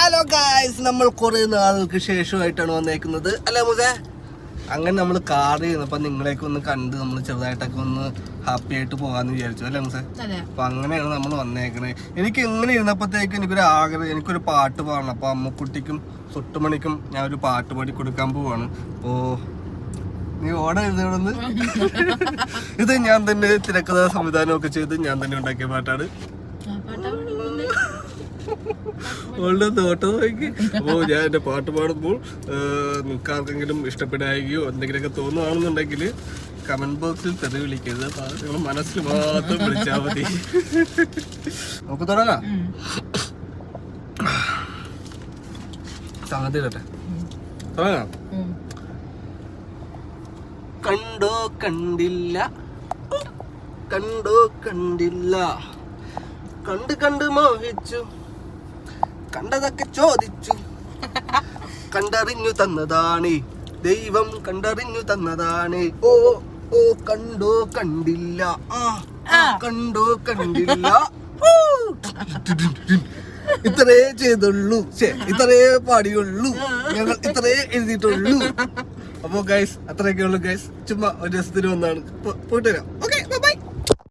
Hello guys, നമ്മൾ കുറെ നാളുകൾക്ക് ശേഷമായിട്ടാണ് വന്നേക്കുന്നത് അല്ലേ മുസേ? അങ്ങനെ നമ്മൾ കാർ ചെയ്യുന്നപ്പോൾ നിങ്ങളെയൊക്കെ ഒന്ന് കണ്ട് നമ്മൾ ചെറുതായിട്ടൊക്കെ ഒന്ന് ഹാപ്പി ആയിട്ട് പോകാമെന്ന് വിചാരിച്ചു അല്ലേ മുസേ? അപ്പൊ അങ്ങനെയാണ് നമ്മൾ വന്നേക്കണേ. എനിക്ക് ഇങ്ങനെ ഇരുന്നപ്പോഴത്തേക്ക് എനിക്കൊരു ആഗ്രഹം, എനിക്കൊരു പാട്ട് പാടണം. അപ്പോൾ അമ്മക്കുട്ടിക്കും സുട്ടുമണിക്കും ഞാൻ ഒരു പാട്ട് പാടി കൊടുക്കാൻ പോവാണ്. അപ്പോൾ നീ ഓടരുത് ഇവിടെ നിന്ന്. ഇത് ഞാൻ തന്നെ തിരക്കഥ സംവിധാനമൊക്കെ ചെയ്ത് ഞാൻ തന്നെ ഉണ്ടാക്കിയ പാട്ടാണ്. തോട്ടം നോക്കി. അപ്പോൾ ഞാൻ എൻ്റെ പാട്ട് പാടുമ്പോൾ നിങ്ങൾക്ക് ആർക്കെങ്കിലും ഇഷ്ടപ്പെടായികയോ എന്തെങ്കിലുമൊക്കെ തോന്നുകയാണെന്നുണ്ടെങ്കിൽ കമന്റ് ബോക്സിൽ തെറി വിളിക്കരുത്. നിങ്ങൾ മനസ്സിൽ മാത്രം വിളിച്ചാൽ മതി. നമുക്ക് തുടങ്ങാം. സംഗതി കേട്ടെ, തുടങ്ങാം. കണ്ടോ കണ്ടില്ല, കണ്ടോ കണ്ടില്ല, കണ്ട് കണ്ട് മോഹിച്ചു, കണ്ടതൊക്കെ ചോദിച്ചു, കണ്ടറിഞ്ഞു തന്നതാണ് ദൈവം, കണ്ടറിഞ്ഞു തന്നതാണ്. ഓ ഓ കണ്ടോ കണ്ടില്ല, കണ്ടോ കണ്ടില്ല. ഇത്രേ ചെയ്തുള്ളൂ, ഇത്രേ പാടിയുള്ളൂ, ഞങ്ങൾ ഇത്രേ എഴുതിയിട്ടുള്ളൂ. അപ്പൊ ഗൈസ് അത്രയൊക്കെ ഉള്ളു ഗൈസ്. ചുമ്മാ ഒരു രസത്തിന് വന്നാണ്. പോയിട്ട് വരാം.